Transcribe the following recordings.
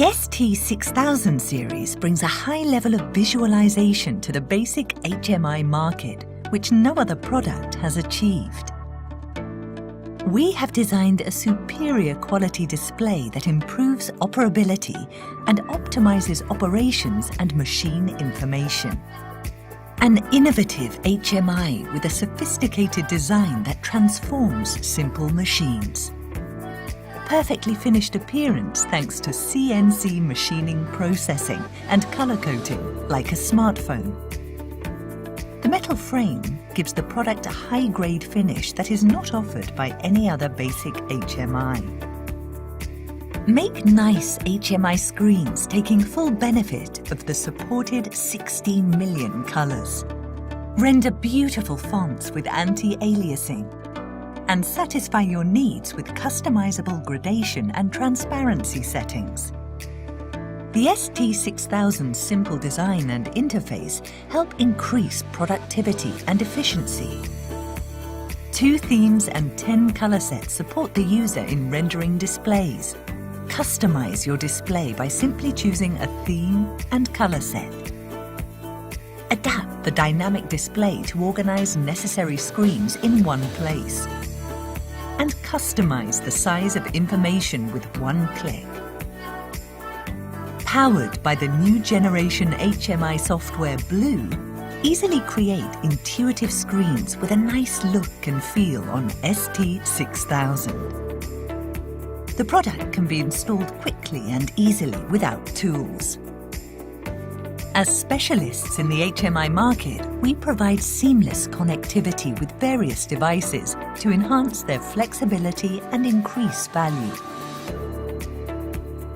The ST6000 series brings a high level of visualization to the basic HMI market, which no other product has achieved. We have designed a superior quality display that improves operability and optimizes operations and machine information. An innovative HMI with a sophisticated design that transforms simple machines. Perfectly finished appearance thanks to CNC machining processing and color coding like a smartphone. The metal frame gives the product a high-grade finish that is not offered by any other basic HMI. Make nice HMI screens taking full benefit of the supported 16 million colors. Render beautiful fonts with anti-aliasing. And satisfy your needs with customizable gradation and transparency settings. The ST6000's simple design and interface help increase productivity and efficiency. 2 themes and 10 color sets support the user in rendering displays. Customize your display by simply choosing a theme and color set. Adapt the dynamic display to organize necessary screens in one place. And customize the size of information with one click. Powered by the new generation HMI software BLUE, easily create intuitive screens with a nice look and feel on ST6000. The product can be installed quickly and easily without tools. As specialists in the HMI market, we provide seamless connectivity with various devices to enhance their flexibility and increase value.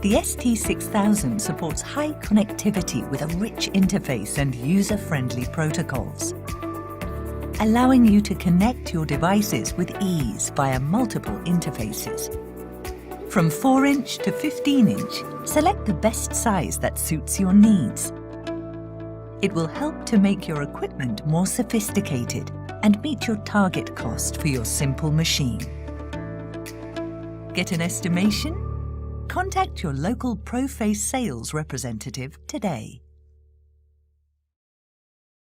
The ST6000 supports high connectivity with a rich interface and user-friendly protocols, allowing you to connect your devices with ease via multiple interfaces. From 4-inch to 15-inch, select the best size that suits your needs. It will help to make your equipment more sophisticated and meet your target cost for your simple machine. Get an estimation? Contact your local ProPhase sales representative today.